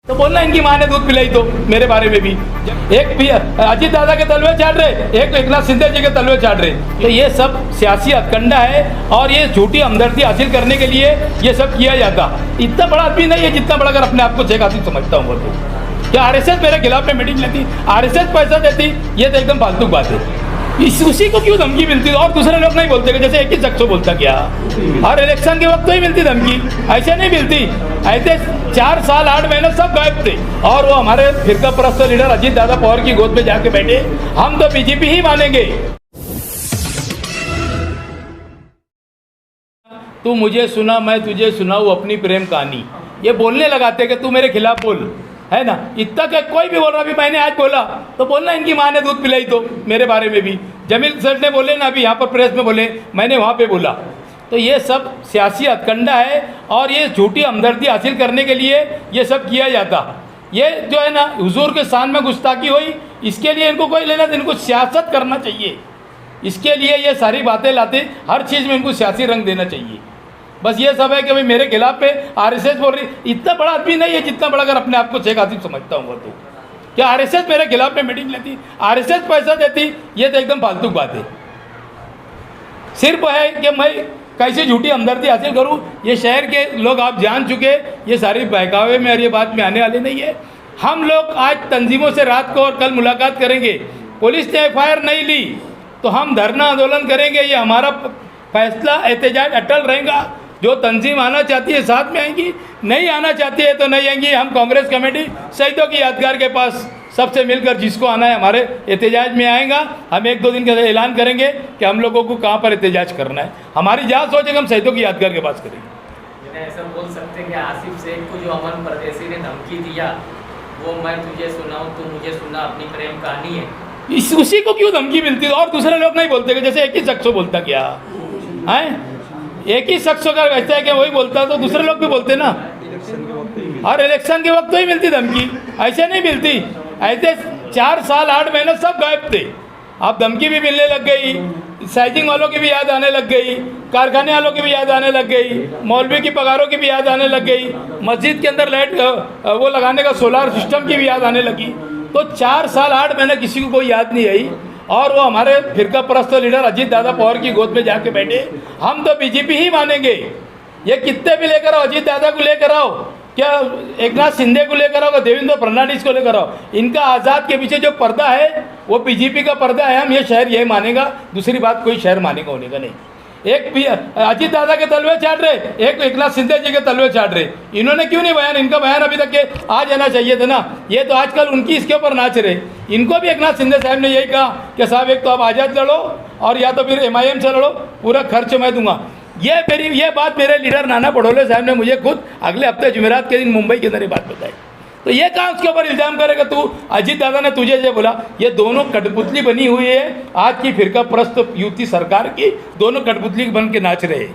तो बोलना इनकी माँ ने दूध पिलाई तो मेरे बारे में भी एक अजीत दादा के तलवे चाट रहे, एक एकनाथ शिंदे जी के तलवे चाट रहे। तो ये सब सियासी हथकंडा है और ये झूठी हमदर्दी हासिल करने के लिए ये सब किया जाता। इतना बड़ा आदमी नहीं है जितना बड़ा अगर अपने आप को शेख हसीना समझता हूँ तो। क्या आरएसएस मेरे खिलाफ में मीटिंग लेती, आरएसएस पैसा देती, ये तो एकदम फालतू बात है। उसी को क्यों धमकी मिलती और दूसरे लोग नहीं बोलते कि जैसे एक ही शख्स बोलता क्या हर इलेक्शन के वक्त तो ही मिलती धमकी, ऐसे नहीं मिलती। ऐसे 4 साल 8 महीने सब गायब थे और वो हमारे फिरका परस्त लीडर अजीत दादा पवार की गोद में जाके बैठे, हम तो बीजेपी ही मानेंगे। तू मुझे सुना मैं तुझे सुनाऊं अपनी प्रेम कहानी, ये बोलने लगाते कि तू मेरे खिलाफ बोल, है ना। इतना क्या कोई भी बोल रहा, अभी मैंने आज बोला तो बोलना इनकी माँ ने दूध पिलाई तो मेरे बारे में भी जमील सर ने बोले ना, अभी यहाँ पर प्रेस में बोले, मैंने वहाँ पे बोला। तो ये सब सियासी हथकंडा है और ये झूठी हमदर्दी हासिल करने के लिए ये सब किया जाता। ये जो है ना हुजूर के शान में गुस्ताखी हुई, इसके लिए इनको कोई लेना, इनको सियासत करना चाहिए। इसके लिए ये सारी बातें लाते, हर चीज़ में इनको सियासी रंग देना चाहिए। बस ये सब है कि भाई मेरे खिलाफ पे आरएसएस बोल रही, इतना बड़ा आदमी नहीं है जितना बड़ा अगर अपने आप को शेख हसीना समझता हूँ तो। क्या आरएसएस मेरे खिलाफ में मीटिंग लेती, आरएसएस पैसा देती, ये तो एकदम फालतू बात है। सिर्फ है कि मैं कैसे झूठी हमदर्दी हासिल करूँ, ये शहर के लोग आप जान चुके, ये सारी बहकावे में और ये बात में आने वाली नहीं है। हम लोग आज तंजीमों से रात को और कल मुलाकात करेंगे, पुलिस ने एफआईआर नहीं ली तो हम धरना आंदोलन करेंगे। ये हमारा फैसला, एहतजाज अटल रहेगा। जो तंजीम आना चाहती है साथ में आएंगी, नहीं आना चाहती है तो नहीं आएंगी। हम कांग्रेस कमेटी शहीदों की यादगार के पास सबसे मिलकर जिसको आना है हमारे एहतजाज में आएगा। हम 1-2 दिन के ऐलान करेंगे कि हम लोगों को कहाँ पर एहतजाज करना है। हमारी जहाँ सोचेंगे हम शहीदों की यादगार के पास करेंगे। ऐसा बोल सकते हैं कि आसिफ शेख को जो अमन परदेसी ने धमकी दिया, वो मैं तुझे सुनाऊं तू मुझे सुना अपनी प्रेम कहानी है, उसी को क्यों धमकी मिलती और दूसरे लोग नहीं बोलते कि जैसे एक ही शख्स बोलता क्या है, एक ही शख्स का वैसा है कि वही बोलता तो दूसरे लोग भी बोलते ना। हर इलेक्शन के वक्त तो ही मिलती धमकी, ऐसे नहीं मिलती। ऐसे 4 साल 8 महीने सब गायब थे। अब धमकी भी मिलने लग गई, साइजिंग वालों की भी याद आने लग गई, कारखाने वालों की भी याद आने लग गई, मौलवी की पगारों की भी याद आने लग गई, मस्जिद के अंदर लाइट वो लगाने का सोलार सिस्टम की भी याद आने लगी। तो 4 साल 8 महीने किसी को कोई याद नहीं आई और वो हमारे फिरका परस्त लीडर अजीत दादा पवार की गोद में जाके बैठे, हम तो बीजेपी ही मानेंगे। ये कितने भी लेकर आओ, अजीत दादा को लेकर आओ, क्या एकनाथ शिंदे को लेकर आओ, देवेंद्र फडणवीस को लेकर आओ, इनका आज़ाद के पीछे जो पर्दा है वो बीजेपी का पर्दा है। हम ये शहर यही मानेगा, दूसरी बात कोई शहर मानेगा होने का नहीं। एक अजीत दादा के तलवे चाट रहे, एक एकनाथ शिंदे जी के तलवे चाट रहे। इन्होंने क्यों नहीं बयान, इनका बयान अभी तक के आ जाना चाहिए था ना। ये तो आजकल उनकी इसके ऊपर नाच रहे। इनको भी एकनाथ शिंदे साहब ने यही कहा कि साहब एक तो आप आज़ाद लड़ो और या तो फिर एमआईएम से लड़ो, पूरा खर्च मैं दूंगा। ये बात मेरे लीडर नाना पटोले साहब ने मुझे खुद अगले हफ्ते जुमेरात के दिन मुंबई के अंदर ये बात बताई। तो ये कहाँ उसके ऊपर इल्ज़ाम करेगा तू, अजीत दादा ने तुझे जो बोला। ये दोनों कठपुतली बनी हुई है आज की फिरका परस्त युति सरकार की, दोनों कठपुतली बन के नाच रहे हैं,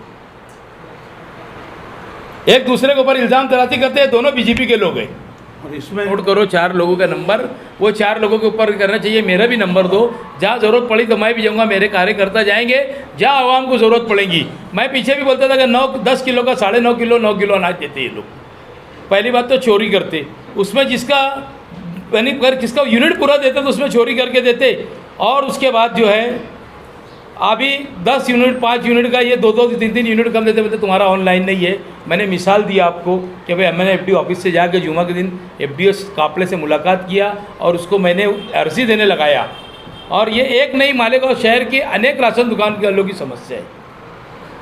एक दूसरे के ऊपर इल्ज़ाम तराशी करते हैं। दोनों बीजेपी के लोग हैं। और इसमें नोट करो 4 लोगों का नंबर, वो 4 लोगों के ऊपर करना चाहिए। मेरा भी नंबर दो, जहाँ ज़रूरत पड़ी तो मैं भी जाऊँगा, मेरे कार्यकर्ता जाएंगे जहाँ आवाम को ज़रूरत पड़ेगी। मैं पीछे भी बोलता था कि 10 किलो का 9.5 किलो 9 किलो अनाज देते ये लोग। पहली बात तो चोरी करते, उसमें जिसका यूनिट पूरा देते तो उसमें चोरी करके देते। और उसके बाद जो है अभी 10 यूनिट 5 यूनिट का ये 2-2 3-3 यूनिट कम देते, बोलते तुम्हारा ऑनलाइन नहीं है। मैंने मिसाल दी आपको कि भाई मैंने एफडी ऑफिस से जाकर जुमा के दिन एफडीओ काफले से मुलाकात किया और उसको मैंने अर्जी देने लगाया। और ये एक नहीं, मालेगांव शहर के अनेक राशन दुकान के वालों की समस्या है।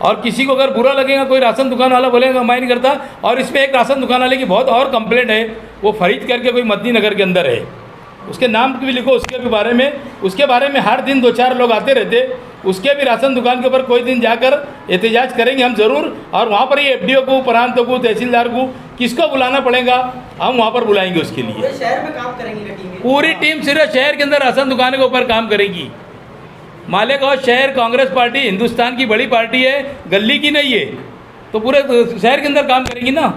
और किसी को अगर बुरा लगेगा, कोई राशन दुकान वाला बोलेगा मैं नहीं करता। और इसमें एक राशन दुकान वाले की बहुत और कंप्लेंट है, वो फरीद करके कोई मदनी नगर के अंदर है, उसके नाम भी लिखो, उसके बारे में हर दिन 2-4 लोग आते रहते। उसके भी राशन दुकान के ऊपर कोई दिन जाकर एहतजाज करेंगे हम ज़रूर। और वहाँ पर ही एफडीओ को, प्रांतों को, तहसीलदार को, किसको बुलाना पड़ेगा हम वहाँ पर बुलाएंगे उसके लिए। शहर में काम करेंगे पूरी टीम सिर्फ शहर के अंदर राशन दुकानों के ऊपर काम करेगी। मालेगांव शहर कांग्रेस पार्टी हिंदुस्तान की बड़ी पार्टी है, गली की नहीं है, तो पूरे शहर के अंदर काम करेंगी ना।